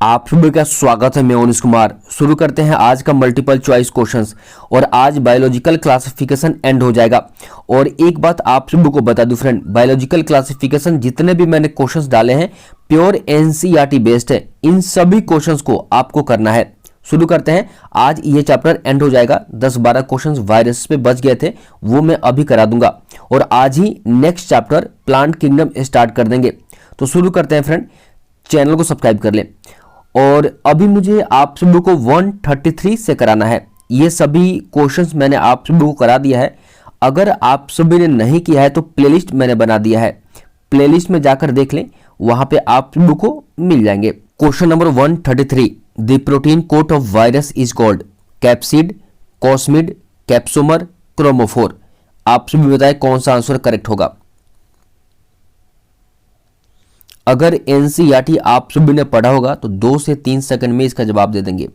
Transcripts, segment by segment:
आप सभी का स्वागत है। मैं ओनिश कुमार। शुरू करते हैं आज का मल्टीपल चॉइस क्वेश्चंस। और आज बायोलॉजिकल क्लासिफिकेशन एंड हो जाएगा। और एक बात आप सभी को बता दूं फ्रेंड, बायोलॉजिकल क्लासिफिकेशन जितने भी मैंने क्वेश्चंस डाले हैं प्योर एनसीईआरटी बेस्ड है। इन सभी क्वेश्चंस को आपको करना है। शुरू करते हैं। आज ये चैप्टर एंड हो जाएगा। 10-12 क्वेश्चंस वायरस पे बच गए थे, वो मैं अभी करा दूंगा। और आज ही next chapter plant kingdom start कर देंगे। तो शुरू करते हैं फ्रेंड। चैनल को सब्सक्राइब कर लें। और अभी मुझे आप सभी को 133 से कराना है। ये सभी क्वेश्चंस मैंने आप सभी को करा दिया है। अगर आप सभी ने नहीं किया है तो प्लेलिस्ट मैंने बना दिया है, प्लेलिस्ट में जाकर देख लें, वहां पे आप सभी को मिल जाएंगे। Question number 133, the protein coat of virus is called capsid, cosmid, capsomere, chromophore. आप सभी बताएं कौन सा आंसर करेक्ट होगा। अगर एनसीईआरटी आप सभी ने पढ़ा होगा तो 2 से 3 सेकंड में इसका जवाब दे देंगे।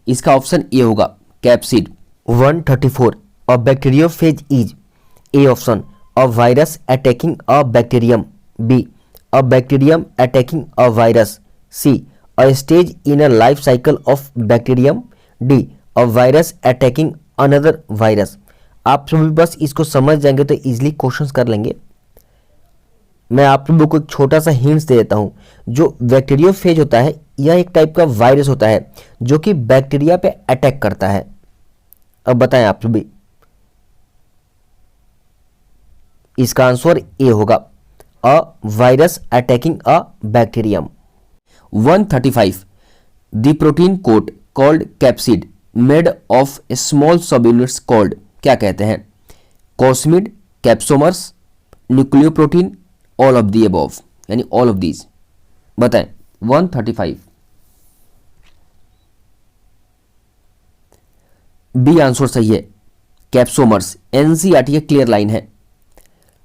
इसका ऑप्शन ए होगा capsid. 134, a bacteriophage is a option, a virus attacking a bacterium, B a bacterium attacking a virus, C a stage in a life cycle of bacterium, D a virus attacking another virus. आप सभी बस इसको समझ जाएंगे तो easily questions कर लेंगे। मैं आप लोगों को एक छोटा सा हिंट्स दे देता हूं। जो बैक्टीरियोफेज होता है यह एक टाइप का वायरस होता है जो कि बैक्टीरिया पे अटैक करता है। अब बताएं आप सभी। इसका आंसर ए होगा, a virus attacking a bacterium. 135, the protein coat called capsid made of small subunits called, क्या कहते हैं। Cosmid, capsomeres, nucleoprotein, all of the above, यानी ऑल ऑफ दीज। बताएं। 135 बी आंसर सही है, कैप्सोमर्स। एनसीईआरटी की clear line है।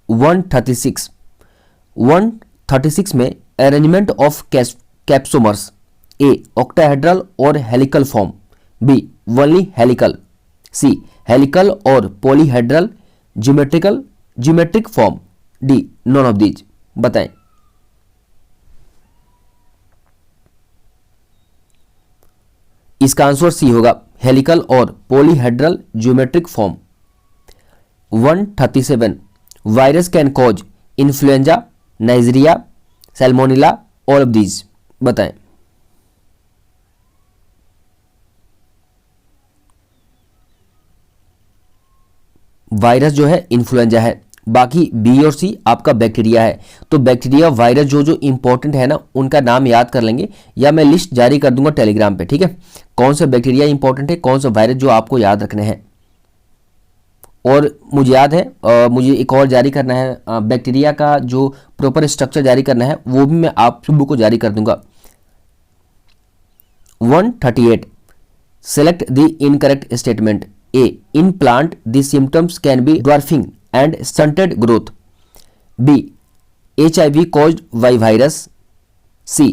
136 में arrangement of capsomeres, A octahedral और helical form, B only helical, C helical और polyhedral, geometric form, D none of these. बताएं। इसका आंसर सी होगा, हेलिकल और polyhedral geometric form. 137, virus can cause influenza, Nigeria, Salmonella, all of these. बताएं। Virus जो है influenza है, बाकी बी और सी आपका बैक्टीरिया है। तो बैक्टीरिया वायरस जो जो इंपॉर्टेंट है ना उनका नाम याद कर लेंगे, या मैं लिस्ट जारी कर दूंगा टेलीग्राम पे, ठीक है। कौन सा बैक्टीरिया इंपॉर्टेंट है, कौन सा वायरस जो आपको याद रखने हैं। और मुझे याद है मुझे एक और जारी करना है, बैक्टीरिया का जो प्रॉपर स्ट्रक्चर जारी करना है वो भी मैं आप सभी को जारी कर दूंगा। 138, select the incorrect statement. A in plant the symptoms can be dwarfing and stunted growth, B HIV caused by virus, C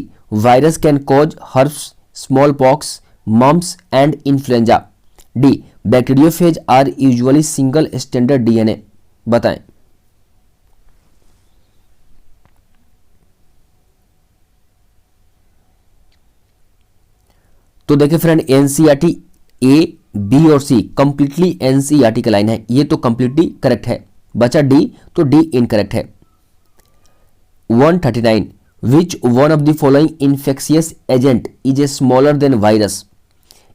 virus can cause herpes, smallpox, mumps and influenza, D bacteriophage are usually single stranded DNA। बताएं। तो देखिए friend, NCERT ए, B और सी completely NCERT का line है। ये तो completely correct है। बचा डी, तो डी इनकरेक्ट है। 139, which one of the following infectious agent is a smaller than virus,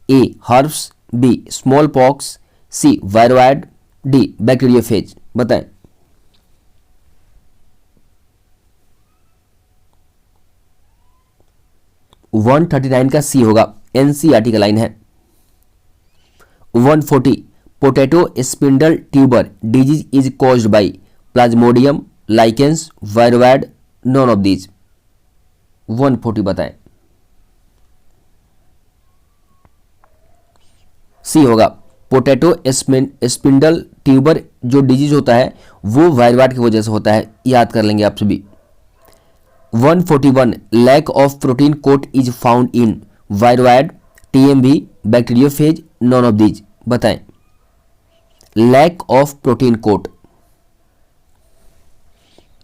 A herpes, B small pox, C viroid, D bacteriophage. बताएं। । 139 का सी होगा, एनसीईआरटी का लाइन है। 140, potato spindle tuber disease is caused by Plasmodium, lichens, viroid, non of these. 140 बताएं। सी होगा, potato spindle tuber जो disease होता है वो वायरोइड की वजह से होता है, याद कर लेंगे आप सभी। 141, lack of protein coat is found in viroid, TMV, bacteriophage, none of these. बताएं। लैक ऑफ प्रोटीन कोट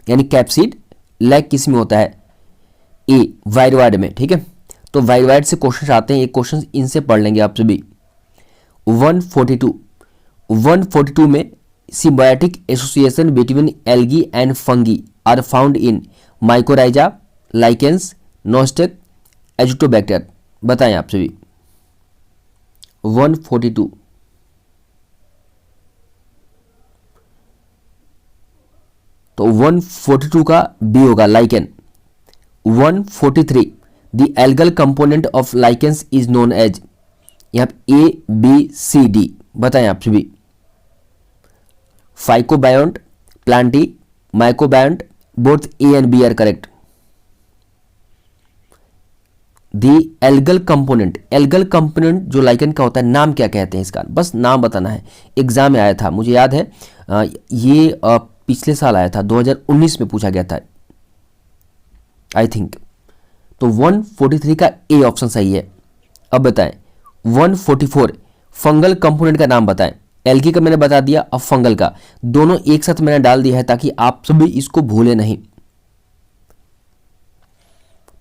यानी कैप्सिड लैक किस में होता है, ए वायरोइड में, ठीक है। तो वाइड वाइड से क्वेश्चन आते हैं, एक क्वेश्चन इनसे पढ़ लेंगे आप सभी। 142 में symbiotic association between algae and fungi are found in mycorrhiza, lichens, nostoc, azotobacter। बताएं आप सभी। 142 तो 142 का बी होगा lichen. 143 the algal component of lichens is known as, यहां पे ए बी सी डी बताएं आप सभी। Phycobiont, plantae, mycobiont, both A and B are correct. The algal component, algal component जो लाइकन का होता है, नाम क्या कहते हैं इसका, बस नाम बताना है। एग्जाम में आया था, मुझे याद है ये पिछले साल आया था, 2019 में पूछा गया था आई थिंक। तो 143 का ए ऑप्शन सही है। अब बताएं 144 फंगल कंपोनेंट का नाम बताएं। एल्गी का मैंने बता दिया, अब फंगल का, दोनों एक साथ मैंने डाल दिया है ताकि आप सभी इसको भूले नहीं।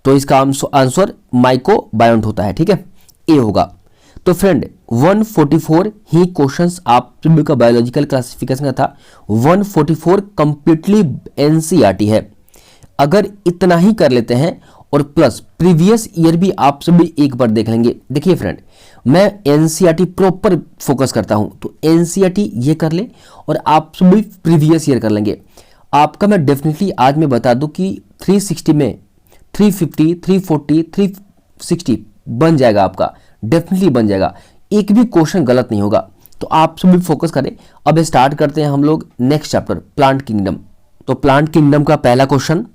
तो इसका आंसर माइकोबायोंट होता है, ठीक है, ए होगा। तो फ्रेंड 144 ही क्वेश्चंस आप सभी का बायोलॉजिकल क्लासिफिकेशन का था। 144 कंप्लीटली एनसीईआरटी है। अगर इतना ही कर लेते हैं और प्लस प्रीवियस ईयर भी आप सभी एक बार देख लेंगे। देखिए फ्रेंड, मैं एनसीईआरटी प्रॉपर फोकस करता हूं, तो एनसीईआरटी ये कर ले और आप सभी प्रीवियस ईयर कर लेंगे। आपका मैं डेफिनेटली आज मैं बता दूं कि 360 में 350, 340, 360 बन जाएगा आपका, डेफिनेटली बन जाएगा, एक भी क्वेश्चन गलत नहीं होगा। तो आप सभी फोकस करें। अब स्टार्ट करते हैं हम लोग नेक्स्ट चैप्टर, प्लांट किंगडम। तो प्लांट किंगडम का पहला question,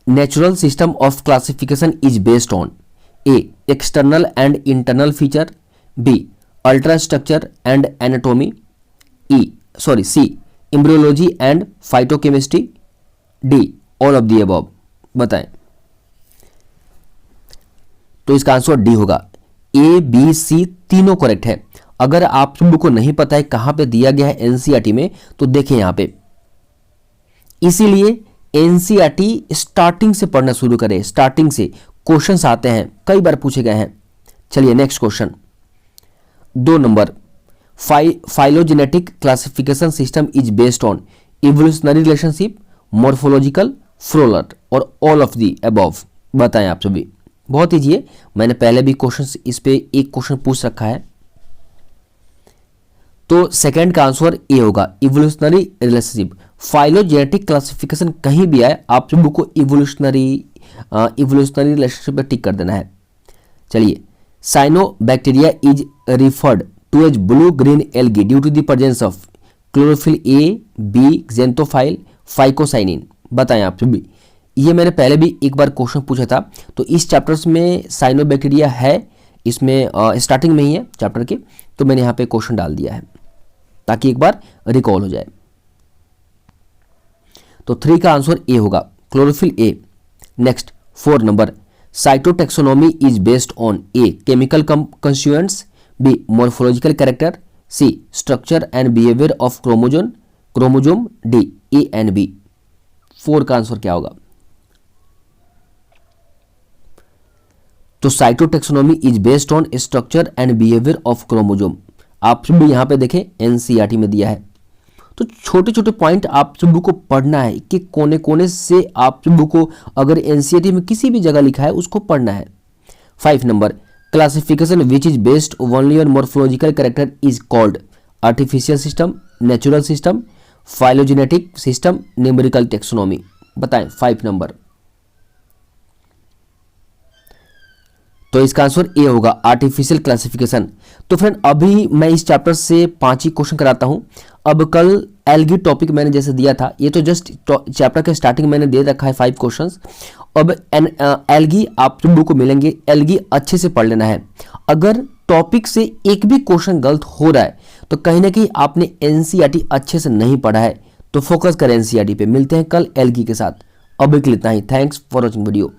natural system of classification is based on A external and internal feature, B ultra structure and anatomy, C embryology and phytochemistry, D all of the above. बताएं। तो इसका answer D होगा। ए B सी तीनों correct है। अगर आप सभी को नहीं पता है कहां पे दिया गया है एनसीईआरटी में, तो देखें यहां पे, इसीलिए एनसीईआरटी स्टार्टिंग से पढ़ना शुरू करें। स्टार्टिंग से क्वेश्चंस आते हैं, कई बार पूछे गए हैं। चलिए next question 2 number, phylogenetic classification system is based on evolutionary relationship, morphological, floral और ऑल ऑफ दी अबव। बताएं आप सभी। बहुत ईजी है, मैंने पहले भी क्वेश्चन इस पे एक क्वेश्चन पूछ रखा है। तो सेकंड का आंसर ए होगा, इवोल्यूशनरी रिलेशनशिप। फाइलोजेनेटिक क्लासिफिकेशन कहीं भी आए, आप सभी को इवोल्यूशनरी रिलेशनशिप पे टिक कर देना है। चलिए, cyanobacteria is referred to as blue green algae due to the presence of chlorophyll A, B, xanthophyll, phycocyanin. बताएं आप सभी। ये मैंने पहले भी एक बार क्वेश्चन पूछा था। तो इस चैप्टर्स में साइनोबैक्टीरिया है, इसमें स्टार्टिंग में ही है चैप्टर के, तो मैंने यहाँ पे क्वेश्चन डाल दिया है ताकि एक बार रिकॉल हो जाए। तो 3 का आंसर ए होगा, chlorophyll A. Next 4 number, cytotaxonomy is based on A chemical constituents, B morphological character, C structure and behaviour of chromosome, D A and B. 4 का आंसर क्या होगा? तो cytotaxonomy is based on structure and behaviour of chromosome. आप सभी यहां पे देखें NCERT में दिया है। तो छोटे छोटे पॉइंट आप सभी को पढ़ना है कि कोने कोने से आप सभी को, अगर एनसीईआरटी में किसी भी जगह लिखा है उसको पढ़ना है। 5 number, classification which is based only on morphological character is called artificial system, natural system, phylogenetic system, numerical taxonomy. बताएं 5 नंबर। तो इसका आंसर ए होगा, आर्टिफिशियल क्लासिफिकेशन। तो फ्रेंड अभी मैं इस चैप्टर से 5 ही क्वेश्चन कराता हूं। अब कल एल्गी टॉपिक मैंने जैसे दिया था, ये तो जस्ट चैप्टर के स्टार्टिंग मैंने दे रखा है 5 क्वेश्चंस। अब एल्गी आप सभी को मिलेंगे, एल्गी अच्छे से पढ़ लेना है। अगर टॉपिक से एक भी क्वेश्चन गलत हो रहा है तो कहीं ना कहीं आपने एनसीईआरटी अच्छे से नहीं पढ़ा है। तो फोकस करें एनसीईआरटी पे। मिलते हैं कल एल्गी के साथ। अभी के लिए इतना ही। Thanks for watching video.